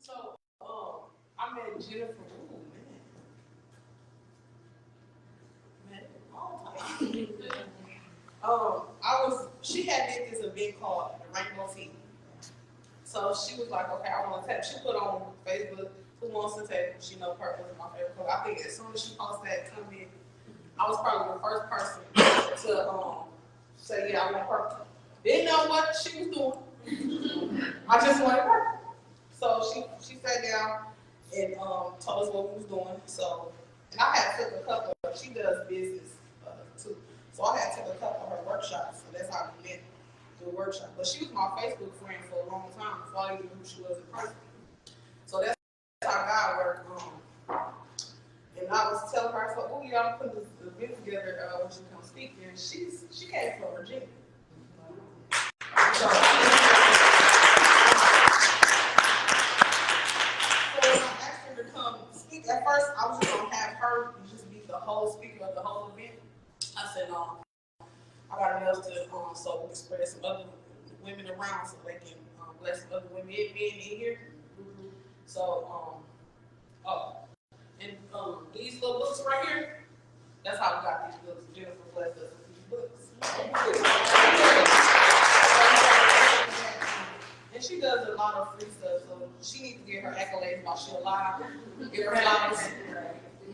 So, I met Jennifer. Ooh, man, all time. She had did this event called the Rainbow Tea. So she was like, okay, I want to tap. She put on Facebook, who wants to take? She know purple is my favorite color. I think as soon as she posted that comment, I was probably the first person to say, yeah, I want purple. Didn't know what she was doing. I just wanted purple. So she sat down and told us what we was doing. So, and I had took a couple. She does business too. So I had took a couple of her workshops. So that's how we met the workshop. But she was my Facebook friend for a long time before I even knew who she was in person. So that's how God worked. And I was telling her, I said, oh yeah, I'm putting this event together when she come speak. And she came from Virginia. So when I asked her to come speak, at first I was just gonna have her just be the whole speaker of the whole event. I said, no, I got enough to so we can spread some other women around so they can bless some other women in here. So and these little books right here, that's how we got these books. Jennifer blessed us with these books. And she does a lot of free stuff, so she needs to get her accolades while she's alive. Get her flowers.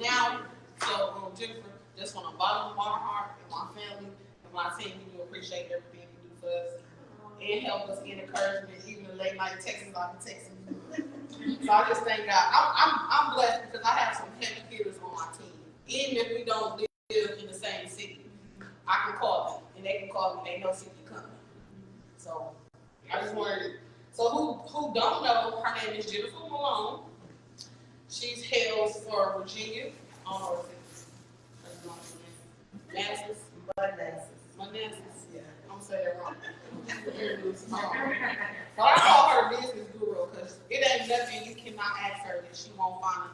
Now, so Jennifer, just from the bottom of my heart and my family and my team, we do appreciate everything you do for us and help us get encouragement, even the late night texts like the texting. So I just thank God. I'm blessed because I have some heavy hitters on my team. Even if we don't live in the same city, I can call them and they can call me. They know city coming. So I just wanted to. So who don't know, her name is Jennifer Malone. She's hails for Virginia. Manassas. Yeah, I'm saying it wrong. But I call her a business guru because it ain't nothing you cannot ask her that she won't find.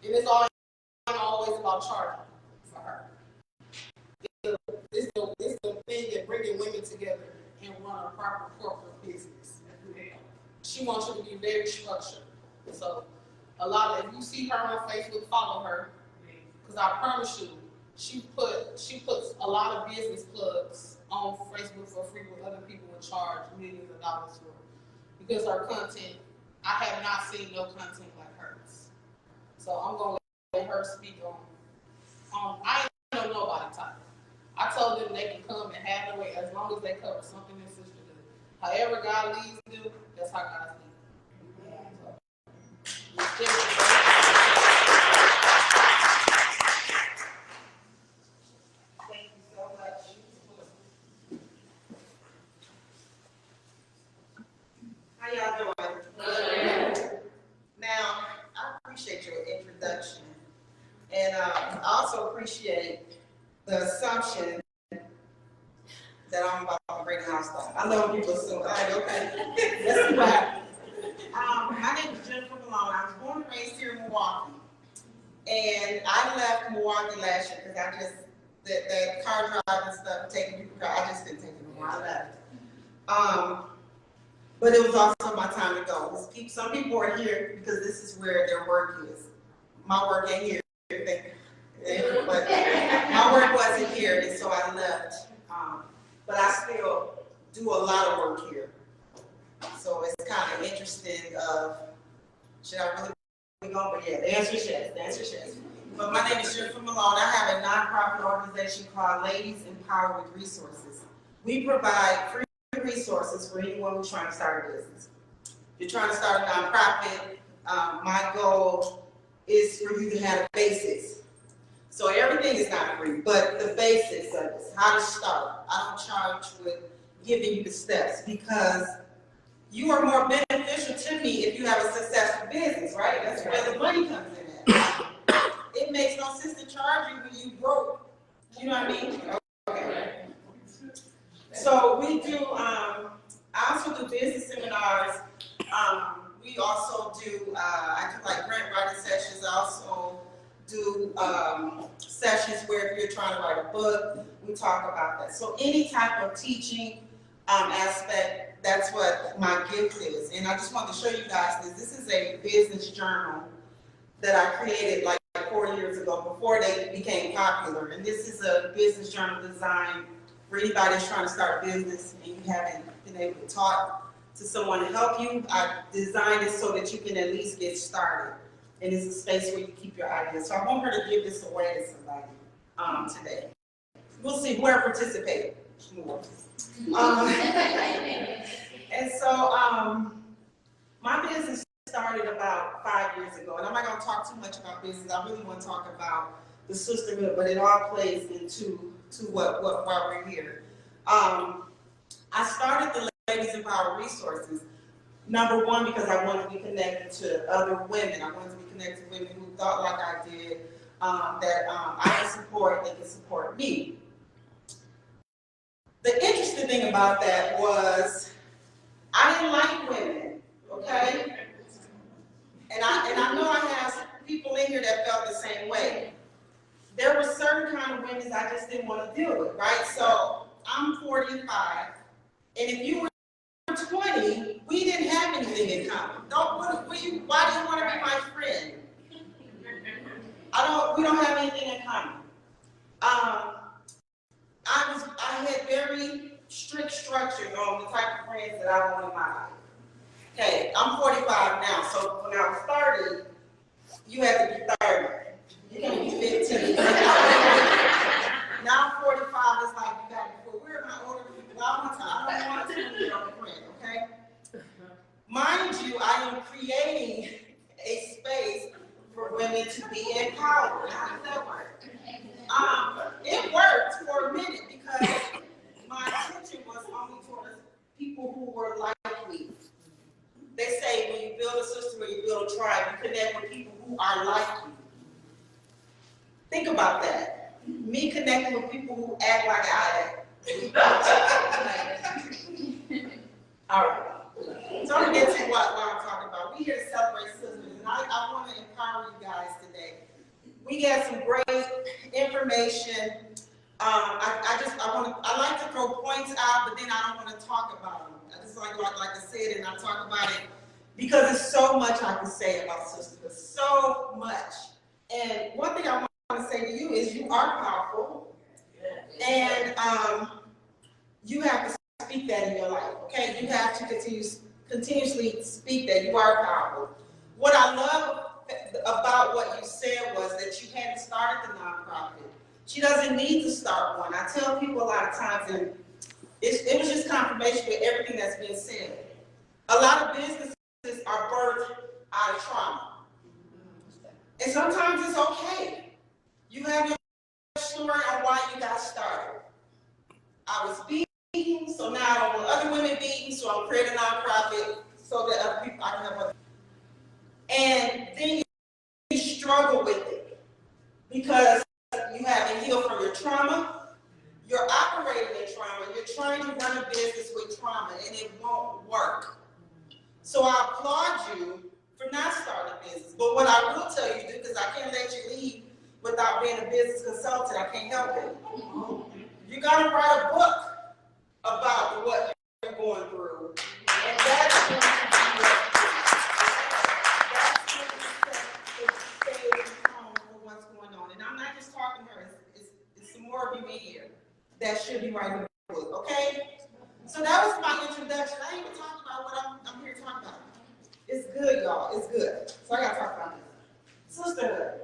And it's always about charging for her. It's the thing that bringing women together and run a proper corporate business. She wants you to be very structured. So if you see her on Facebook, follow her. Because I promise you, she puts a lot of business plugs on Facebook for free with other people would charge millions of dollars for. Because her content, I have not seen no content like hers. So I'm gonna let her speak on I ain't know nobody type. I told them they can come and have their way as long as they cover something their sister do. However God leads them, that's how God leads. Thank you so much. How y'all doing? Now, I appreciate your introduction. And I also appreciate the assumption that I'm about to bring the house down. I know people assume, all right, okay, let's see what happens. My name is Jennifer Malone. I was born and raised here in Milwaukee. And I left Milwaukee last year because the car driving stuff, taking people, I just didn't take it anymore. I left. But it was also my time to go. Some people are here because this is where their work is. My work ain't here, but my work wasn't here, and so I left. But I still do a lot of work here. So it's kind of interesting. Should I really be going? But yeah, the answer is yes. The answer is yes. But my name is Jennifer Malone. I have a nonprofit organization called Ladies Empowered with Resources. We provide free resources for anyone who's trying to start a business. If you're trying to start a nonprofit, my goal is for you to have the basics. So everything is not free, but the basics of it, how to start. I don't charge with giving you the steps because you are more beneficial to me if you have a successful business, right? That's where the money comes in at. It makes no sense to charge you when you broke. You know what I mean? Okay. So we do, I also do business seminars. We also do, I do like grant writing sessions. I also do sessions where if you're trying to write a book, we talk about that. So any type of teaching, aspect, that's what my gift is. And I just wanted to show you guys this. This is a business journal that I created like 4 years ago before they became popular. And this is a business journal designed for anybody that's trying to start a business and you haven't been able to talk to someone to help you. I designed it so that you can at least get started. And it's a space where you keep your ideas. So I want her to give this away to somebody today. We'll see where participated more. And so my business started about 5 years ago, and I'm not going to talk too much about business. I really want to talk about the sisterhood, but it all plays into why we're here. I started the Ladies Empower Resources, number one, because I wanted to be connected to other women. I wanted to be connected to women who thought like I did, that I can support, they can support me. The interesting thing about that was I didn't like women, okay? And I know I have people in here that felt the same way. There were certain kind of women I just didn't want to deal with, right? So I'm 45, and if you were 20, we didn't have anything in common. Why do you want to be my friend? We don't have anything in common. I had very strict structures on the type of friends that I want in my life. Okay, I'm 45 now, so when I was 30, you had to be 30. You can't be 15. Now I'm 45, it's like you got to put, where are my older people? I don't want to be your friend, okay? Mind you, I am creating a space for women to be empowered. How does that work? It worked for a minute because my attention was only towards people who were like me. They say when you build a sisterhood, when you build a tribe, you connect with people who are like you. Think about that. Me connecting with people who act like I act. All right. So I'm going to get to what I'm talking about. We're here to celebrate sisters, and I want to empower you guys today. We got some great information. I like to throw points out, but then I don't want to talk about them. I just like I said, and I talk about it because there's so much I can say about sisterhood, so much. And one thing I want to say to you is you are powerful, and you have to speak that in your life. Okay, you have to continuously speak that you are powerful. What I love about what you said was that you hadn't started the nonprofit. She doesn't need to start one. I tell people a lot of times, and it was just confirmation with everything that's been said. A lot of businesses are birthed out of trauma. And sometimes it's okay. You have your story on why you got started. I was beaten, so now I don't want other women beaten, so I'm creating a nonprofit so that other people, I can help other people. And then you struggle with it because you haven't healed from your trauma. You're operating in trauma. You're trying to run a business with trauma, and it won't work. So I applaud you for not starting a business. But what I will tell you to do, because I can't let you leave without being a business consultant, I can't help it. You got to write a book about what you're going through, and that's going to be the stage tone for what's going on. And I'm not just talking to her. It's some more of you in here that should be writing a book. Okay? So that was my introduction. I ain't even talking about what I'm here to talk about. It's good, y'all. It's good. So I got to talk about this. Sisterhood.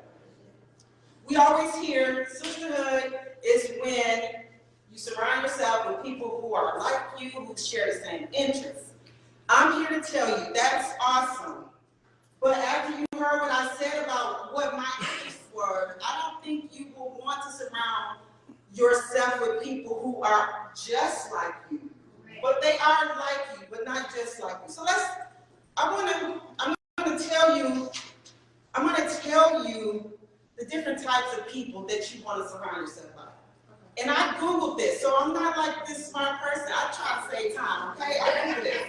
We always hear sisterhood is when you surround yourself with people who are like you, who share the same interests. I'm here to tell you that's awesome. But after you heard what I said about what my interests were, I don't think you will want to surround yourself with people who are just like you. But they are like you, but not just like you. So I'm going to tell you the different types of people that you want to surround yourself by. And I Googled this, so I'm not like this smart person. I try to save time, okay? I Googled it.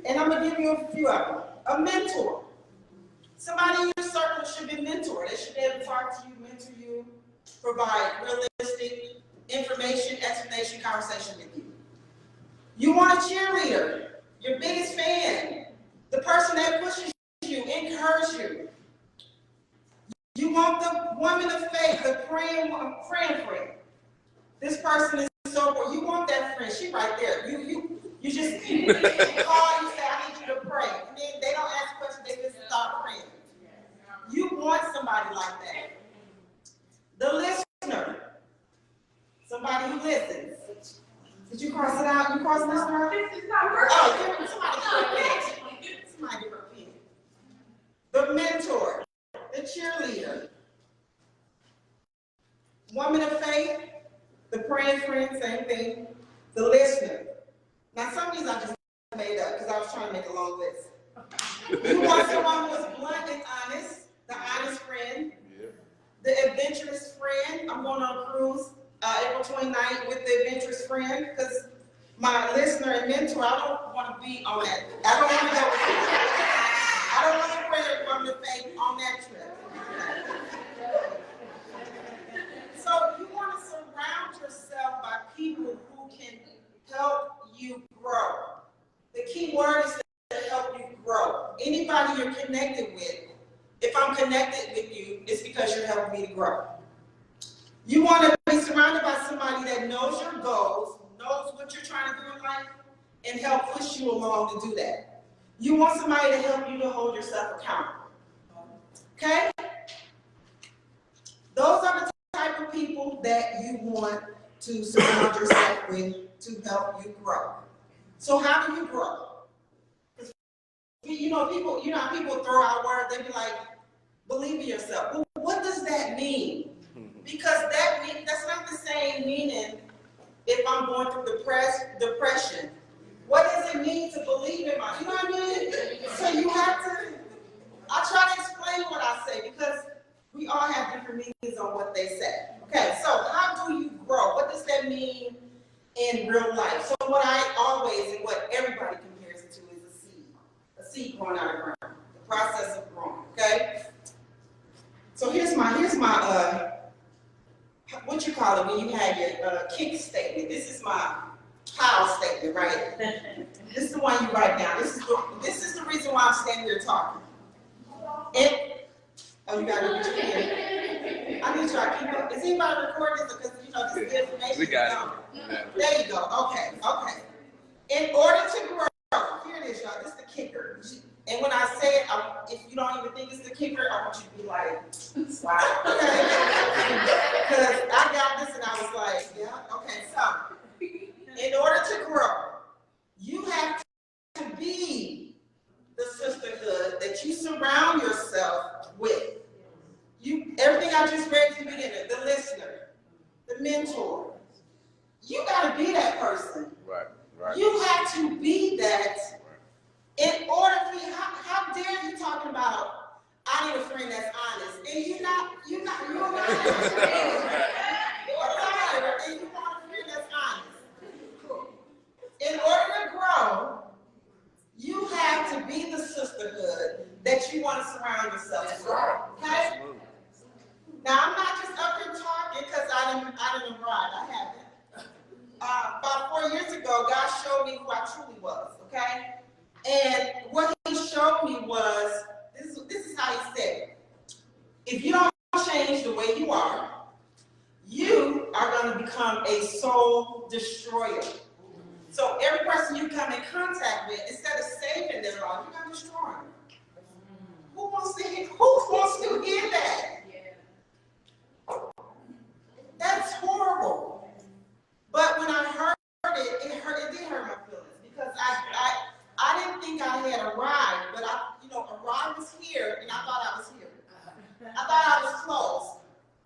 And I'm going to give you a few of them. A mentor. Somebody in your circle should be mentored. They should be able to talk to you, mentor you, provide realistic information, explanation, conversation with you. You want a cheerleader, your biggest fan, the person that pushes you, encourages you. You want the woman of faith, the praying friend. This person is so important. You want that friend. She right there. You call, you say, I need you to pray. And then they don't ask questions, they just start praying. You want somebody like that. The listener. Somebody who listens. Did you cross it out? You crossed listener out? Oh, somebody give her a pen. Somebody give her a pen. The mentor. The cheerleader. Woman of faith. The praying friend, same thing. The listener. Now, some of these I just made up because I was trying to make a long list. You want someone who is blunt and honest, the honest friend, the adventurous friend. I'm going on a cruise April 29th with the adventurous friend because my listener and mentor, I don't want to be on that. I don't want to go with you. I don't want to pray a woman of faith on that trip. So you want to surround yourself by people who can help you grow. The key word is to help you grow. Anybody you're connected with, if I'm connected with you, it's because you're helping me to grow. You want to be surrounded by somebody that knows your goals, knows what you're trying to do in life, and help push you along to do that. You want somebody to help you to hold yourself accountable. Okay? Those are the type of people that you want to surround yourself with to help you grow. So how do you grow? People throw out words, they be like, believe in yourself. Well, what does that mean? Because that's not the same meaning if I'm going through depression. What does it mean to believe in myself? You know what I mean? So you have to, I try to explain what I say because we all have different meanings on what they say. Okay, so how do you grow? What does that mean in real life? So what I always, and what everybody compares it to is a seed growing out of the ground, the process of growing, okay? So here's my what you call it when you have your kick statement. This is my how statement, right? This is the one you write down. This is the reason why I'm standing here talking. Oh, you got to get your pen. I need to try to keep up. Is anybody recording this? Because, this is information. We got it. There you go. Okay. In order to grow, here it is, y'all. This is the kicker. And when I say it, if you don't even think it's the kicker, I want you to be like, wow. Okay? Because I got this and I was like, yeah. Okay, so in order to grow, you have to be the sisterhood that you surround yourself with. Everything I just read to the beginning, the listener, the mentor. You got to be that person. Right. You have to be that in order for you. How dare you talking about, I need a friend that's honest, and you're not honest. You're a liar, and you want a friend that's honest. In order to grow, you have to be the sisterhood that you want to surround yourself with. Okay? Now, I'm not just up here talking because I didn't ride. I haven't. About 4 years ago, God showed me who I truly was, okay? And what he showed me was, this is how he said, if you don't change the way you are going to become a soul destroyer. So every person you come in contact with, instead of saving their life, you're going to destroy them. Who wants to hear that? That's horrible. But when I heard it, it did hurt my feelings because I didn't think I had arrived, but arrived was here, and I thought I was here. I thought I was close,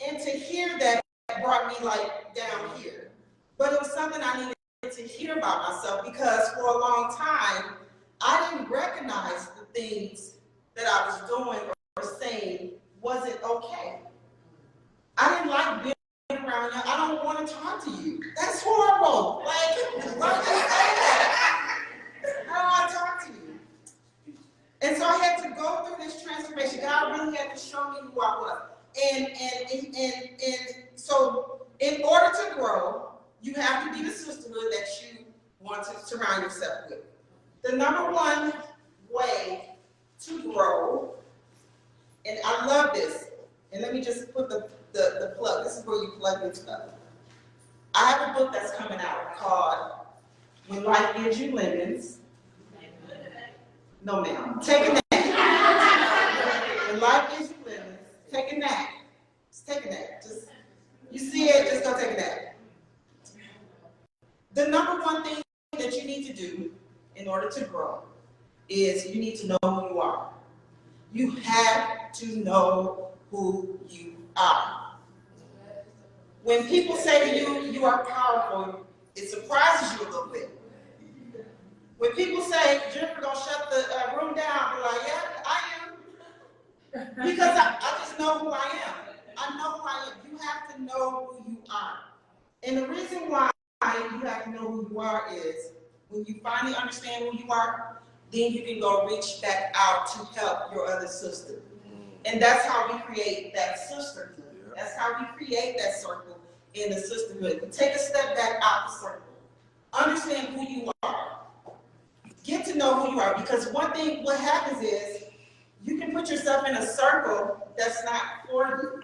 and to hear that brought me like down here. But it was something I needed to hear about myself because for a long time I didn't recognize the things that I was doing or saying wasn't okay. I didn't like being around you. I don't want to talk to you. That's horrible. Like, why would you say that? I don't want to talk to you. And so I had to go through this transformation. God really had to show me who I was. And so in order to grow, you have to be the sisterhood that you want to surround This is where you plug in stuff. I have a book that's coming out called When Life Gives You Lemons. No, ma'am. Take a nap. When life gives you lemons, take a nap. Just take a nap. Just, you see it, just go take a nap. The number one thing that you need to do in order to grow is you need to know who you are. You have to know who you are. When people say to you, you are powerful, it surprises you a little bit. When people say, Jennifer, gonna shut the room down, be like, yeah, I am. Because I just know who I am. I know who I am. You have to know who you are. And the reason why you have to know who you are is when you finally understand who you are, then you can go reach back out to help your other sister. And that's how we create that sisterhood. That's how we create that circle in the sisterhood. We take a step back out the circle. Understand who you are. Get to know who you are, because one thing, what happens is you can put yourself in a circle that's not for you.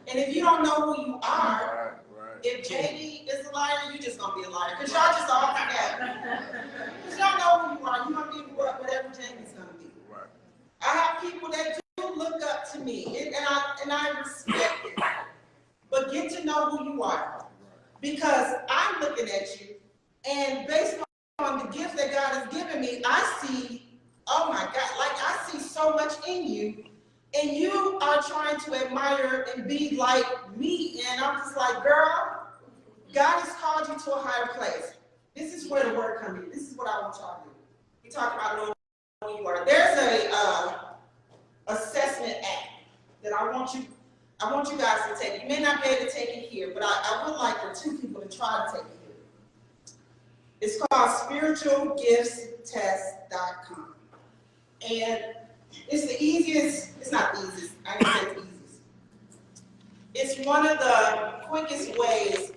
And if you don't know who you are, if JD is a liar, you're just going to be a liar. Because y'all just all together. Because y'all know who you are. You're going to be whatever JD's going to be. I have people that do look up to me, and I respect it. But get to know who you are. Because I'm looking at you, and based on the gifts that God has given me, I see, oh my God, like I see so much in you. And you are trying to admire and be like me. And I'm just like, girl, God has called you to a higher place. This is where the word comes in. This is what I want y'all to do. We talk about knowing who you are. There's a assessment act that I want you guys to take. You may not be able to take it here, but I would like for 2 people to try to take it here. It's called spiritualgiftstest.com. And it's the easiest, it's not the easiest, I can say it's the easiest. It's one of the quickest ways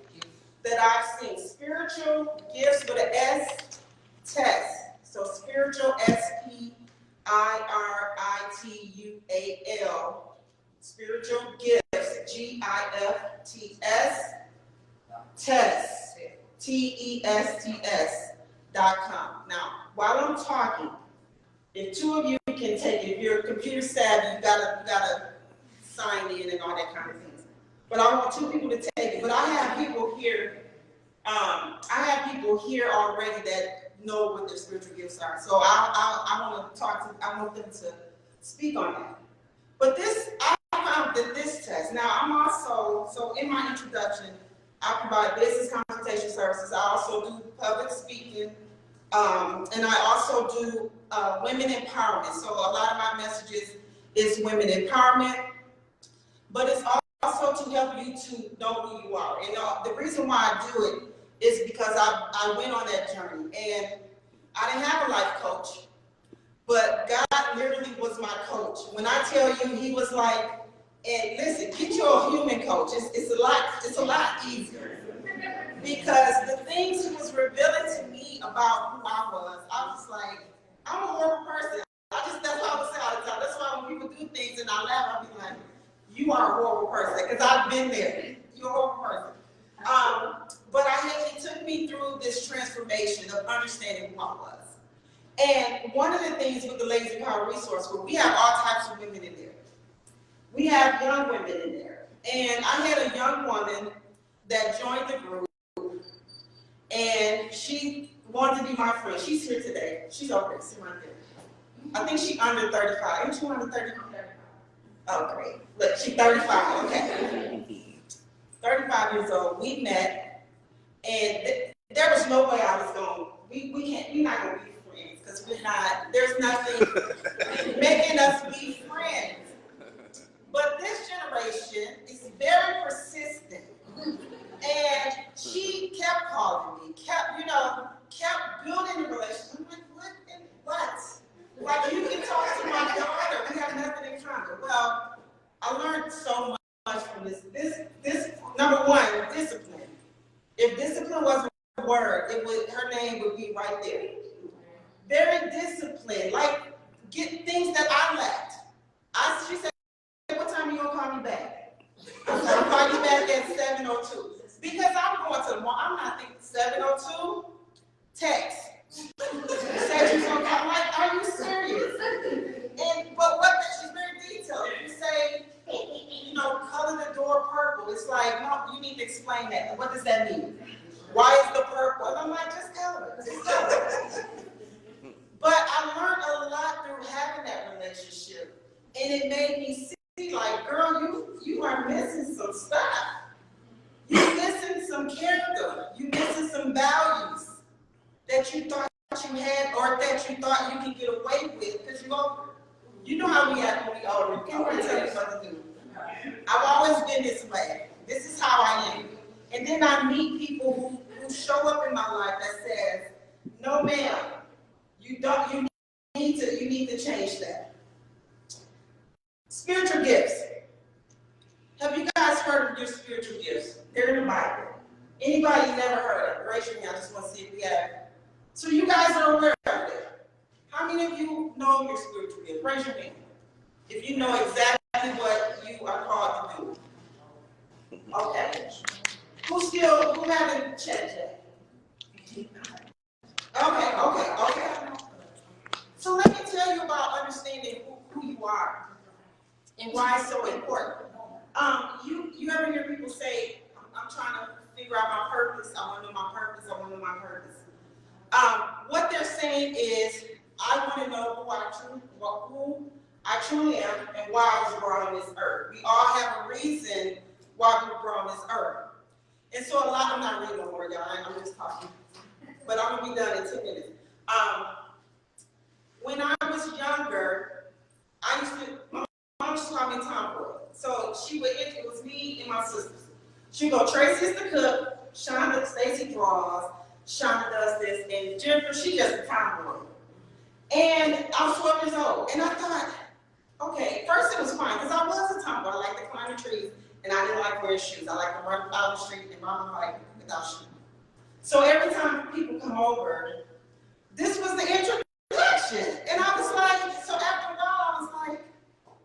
that I've seen. Spiritual gifts with an S, test. So spiritual, SPIRITUAL, spiritual gifts, GIFTS, test, TESTS.com. Now, while I'm talking, if 2 of you can take it, if you're computer savvy, you gotta sign in and all that kind of things. But I want 2 people to take it. But I have people here. Already that know what their spiritual gifts are. So I want to talk to. I want them to speak on that. But I found that this test. Now I'm also in my introduction, I provide business consultation services. I also do public speaking. And I also do women empowerment. So a lot of my messages is women empowerment, but it's also to help you to know who you are. And the reason why I do it is because I went on that journey, and I didn't have a life coach, but God literally was my coach. When I tell you, He was like, and listen, get you a human coach. It's a lot easier. Because the things He was revealing to me about who I was just like, I'm a horrible person. That's what I would say all the time. That's why when people do things and I laugh, I'll be like, you are a horrible person. Because I've been there. You're a horrible person. But He took me through this transformation of understanding who I was. And one of the things with the Ladies of Power Resource Group, we have all types of women in there. We have young women in there. And I had a young woman that joined the group. And she wanted to be my friend. She's here today. She's over there, sitting right there. I think she's under 35. Ain't you under 35? Oh, great. Look, she's 35. Okay. 35 years old. We met, and there was no way I was going. We're not going to be friends because there's nothing making us be friends. But this generation is very persistent. And she kept calling me, kept building a relationship. I'm like, what? Like, you can talk to my daughter, we have nothing in common. Well, I learned so much from this. This number one, discipline. If discipline wasn't a word, her name would be right there. Very disciplined, like get things that I lacked. She said, what time are you gonna call me back? I said, I'll call you back at like, no, you need to explain that. What does that mean? Why is the purple? And I'm like, just tell her. Just tell her. But I learned a lot through having that relationship. And it made me see, like, girl, you are missing some stuff. You're missing some character. You're missing some values that you thought you had or that you thought you could get away with because you're older. You know how we act when we older. You can't tell you what to do. I've always been this way. This is how I am. And then I meet people who show up in my life that says, no ma'am, you need to change that. Spiritual gifts. Have you guys heard of your spiritual gifts? They're in the Bible. Anybody never heard of it? Raise your hand. I just want to see if we have. So you guys are aware of it. How many of you know your spiritual gift? Raise your hand. If you know exactly what you are called to do. Okay. Who haven't checked yet? Okay. So let me tell you about understanding who you are and why it's so important. You ever hear people say, I'm trying to figure out my purpose, I want to know my purpose, I want to know my purpose. What they're saying is, I want to know who I truly am and why I was brought on this earth. We all have a reason why we were brought on this earth. And so I'm not reading no more, y'all, I'm just talking. But I'm going to be done in 10 minutes. When I was younger, my mom used to call me tomboy. So it was me and my sisters. She'd go, Tracy's the cook, Shonda, Stacy draws, Shonda does this, and Jennifer, she just a tomboy. And I was 12 years old, and I thought, okay, first it was fine, because I was a tomboy. I liked to climb the trees, and I didn't like wearing shoes. I liked to run out the street and run my bike without shoes. So every time people come over, this was the introduction. And I was like, so after a while, I was like,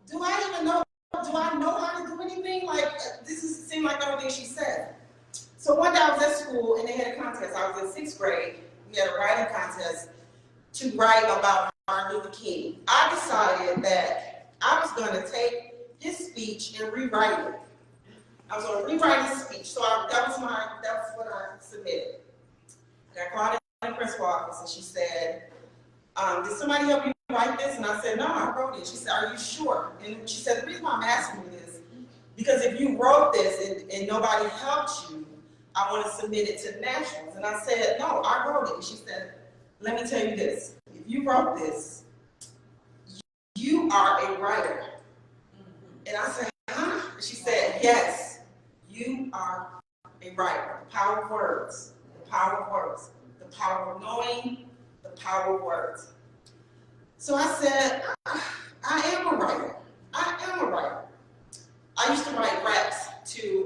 do I know how to do anything? Like, seemed like everything she said. So one day I was at school and they had a contest. I was in 6th grade. We had a writing contest to write about Martin Luther King. I decided that I was going to take his speech and rewrite it. I was going to rewrite his speech. So that was what I submitted. And I called in the principal office and she said, did somebody help you write this? And I said, no, I wrote it. She said, are you sure? And she said, the reason why I'm asking you this, because if you wrote this and nobody helped you, I want to submit it to nationals. And I said, no, I wrote it. And she said, let me tell you this. If you wrote this, you are a writer. And I said, huh? And she said, yes, you are a writer. The power of words. The power of words. The power of knowing. The power of words. So I said, I am a writer. I am a writer. I used to write raps to